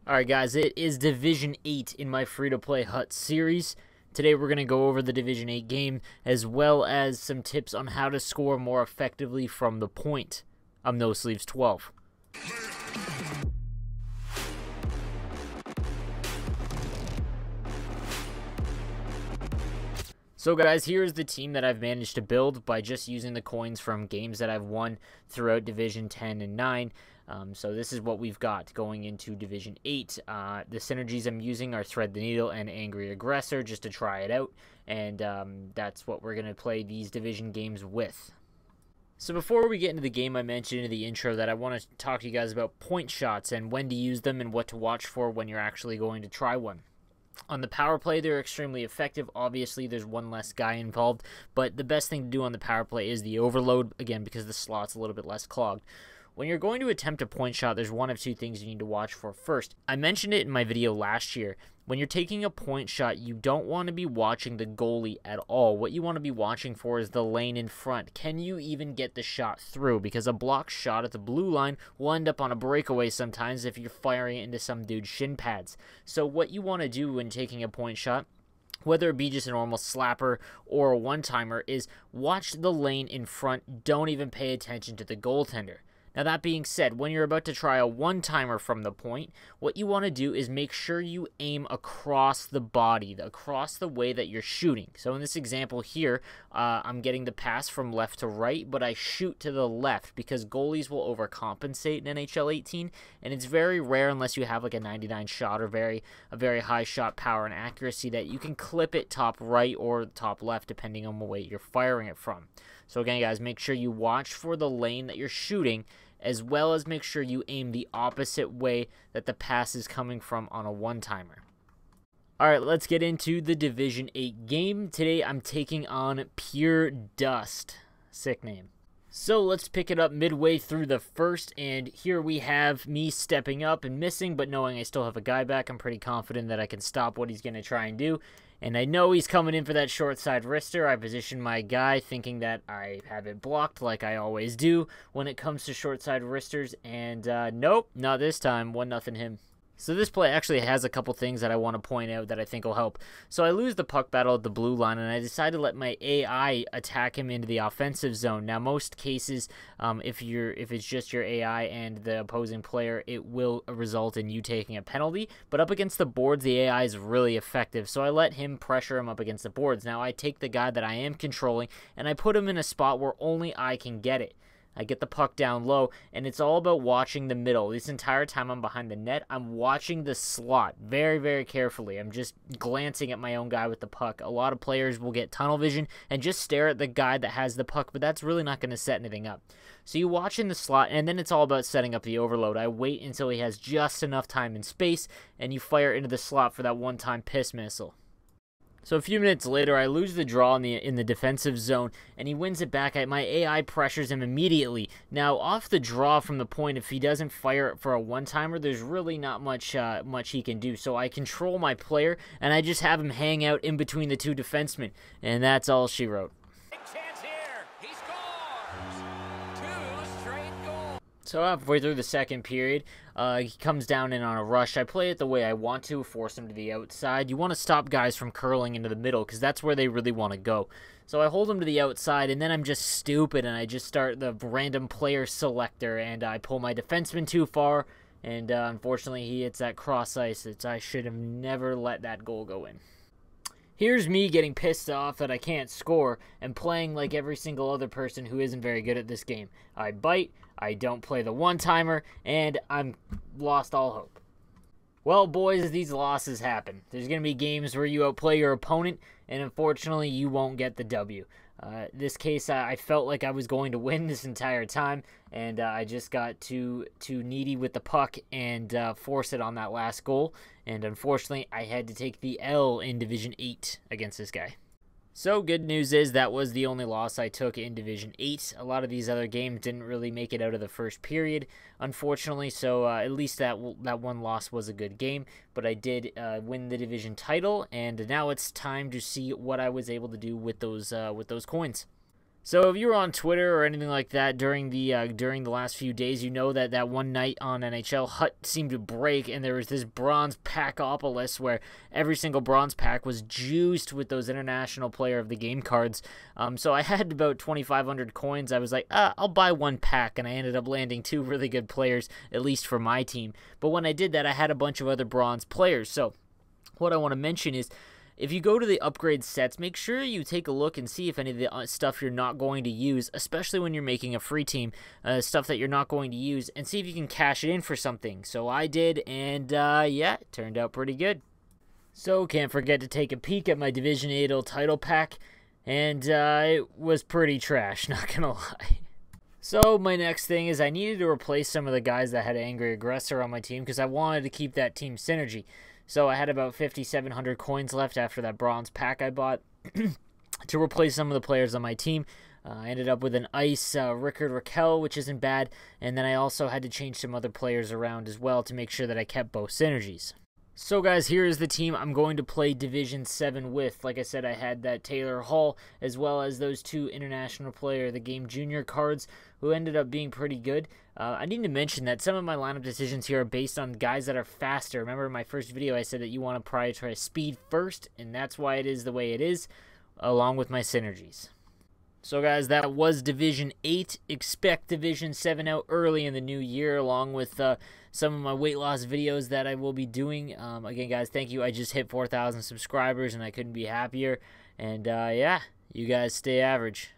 Alright guys, it is Division 8 in my free-to-play HUT series. Today we're going to go over the Division 8 game, as well as some tips on how to score more effectively from the point. I'm NoSleeves12. So guys, here's the team that I've managed to build by just using the coins from games that I've won throughout Division 10 and 9. So this is what we've got going into Division 8. The synergies I'm using are Thread the Needle and Angry Aggressor just to try it out. And that's what we're going to play these Division games with. So before we get into the game, I mentioned in the intro that I want to talk to you guys about point shots and when to use them and what to watch for when you're actually going to try one. On the power play, they're extremely effective. Obviously, there's one less guy involved, but the best thing to do on the power play is the overload, again, because the slot's a little bit less clogged. When you're going to attempt a point shot, there's one of two things you need to watch for first. I mentioned it in my video last year. When you're taking a point shot, you don't want to be watching the goalie at all. What you want to be watching for is the lane in front. Can you even get the shot through? Because a blocked shot at the blue line will end up on a breakaway sometimes if you're firing it into some dude's shin pads. So what you want to do when taking a point shot, whether it be just a normal slapper or a one-timer, is watch the lane in front. Don't even pay attention to the goaltender. Now that being said, when you're about to try a one-timer from the point, what you want to do is make sure you aim across the body, across the way that you're shooting. So in this example here, I'm getting the pass from left to right, but I shoot to the left because goalies will overcompensate in NHL 18, and it's very rare unless you have like a 99 shot or a very high shot power and accuracy that you can clip it top right or top left depending on the way you're firing it from. So again, guys, make sure you watch for the lane that you're shooting, as well as make sure you aim the opposite way that the pass is coming from on a one-timer. Alright, let's get into the Division 8 game. Today I'm taking on Pure Dust. Sick name. So let's pick it up midway through the first, and here we have me stepping up and missing, but knowing I still have a guy back, I'm pretty confident that I can stop what he's going to try and do. And I know he's coming in for that short side wrister. I position my guy thinking that I have it blocked like I always do when it comes to short side wristers. And nope, not this time. 1-0 him. So this play actually has a couple things that I want to point out that I think will help. So I lose the puck battle at the blue line, and I decide to let my AI attack him into the offensive zone. Now, most cases, if it's just your AI and the opposing player, it will result in you taking a penalty. But up against the boards, the AI is really effective. So I let him pressure him up against the boards. Now I take the guy that I am controlling, and I put him in a spot where only I can get it. I get the puck down low, and it's all about watching the middle. This entire time I'm behind the net, I'm watching the slot very, very carefully. I'm just glancing at my own guy with the puck. A lot of players will get tunnel vision and just stare at the guy that has the puck, but that's really not going to set anything up. So you watch in the slot, and then it's all about setting up the overload. I wait until he has just enough time and space, and you fire into the slot for that one-time piss missile. So a few minutes later, I lose the draw in the defensive zone, and he wins it back. My AI pressures him immediately. Now, off the draw from the point, if he doesn't fire it for a one-timer, there's really not much he can do. So I control my player, and I just have him hang out in between the two defensemen, and that's all she wrote. So halfway through the second period, he comes down in on a rush. I play it the way I want to, force him to the outside. You want to stop guys from curling into the middle because that's where they really want to go. So I hold him to the outside, and then I'm just stupid, and I just start the random player selector, and I pull my defenseman too far, and unfortunately he hits that cross ice. I should have never let that goal go in. Here's me getting pissed off that I can't score and playing like every single other person who isn't very good at this game. I bite, I don't play the one-timer, and I'm lost all hope. Well, boys, these losses happen. There's going to be games where you outplay your opponent, and unfortunately, you won't get the W. This case, I felt like I was going to win this entire time, and I just got too needy with the puck and force it on that last goal. And unfortunately, I had to take the L in Division 8 against this guy. So good news is that was the only loss I took in Division 8. A lot of these other games didn't really make it out of the first period, unfortunately, so at least that one loss was a good game. But I did win the division title, and now it's time to see what I was able to do with those coins. So if you were on Twitter or anything like that during the last few days, you know that one night on NHL, Hut seemed to break, and there was this bronze packopolis where every single bronze pack was juiced with those International Player of the Game cards. So I had about 2,500 coins. I was like, I'll buy one pack, and I ended up landing 2 really good players, at least for my team. But when I did that, I had a bunch of other bronze players. So what I want to mention is, if you go to the upgrade sets, make sure you take a look and see if any of the stuff you're not going to use, especially when you're making a free team, stuff that you're not going to use, and see if you can cash it in for something. So I did, and yeah, it turned out pretty good. So can't forget to take a peek at my Division 8 title pack, and it was pretty trash, not gonna lie. So my next thing is I needed to replace some of the guys that had Angry Aggressor on my team because I wanted to keep that team synergy. So I had about 5,700 coins left after that bronze pack I bought to replace some of the players on my team. I ended up with an Ice Rickard Rakell, which isn't bad, and then I also had to change some other players around as well to make sure that I kept both synergies. So guys, here is the team I'm going to play Division 7 with. Like I said, I had that Taylor Hall as well as those 2 International Player of the Game Junior cards who ended up being pretty good. I need to mention that some of my lineup decisions here are based on guys that are faster. Remember in my first video I said that you want to prioritize speed first, and that's why it is the way it is, along with my synergies. So guys, that was Division 8. Expect Division 7 out early in the new year, along with some of my weight loss videos that I will be doing. Again, guys, thank you. I just hit 4,000 subscribers, and I couldn't be happier. And yeah, you guys stay average.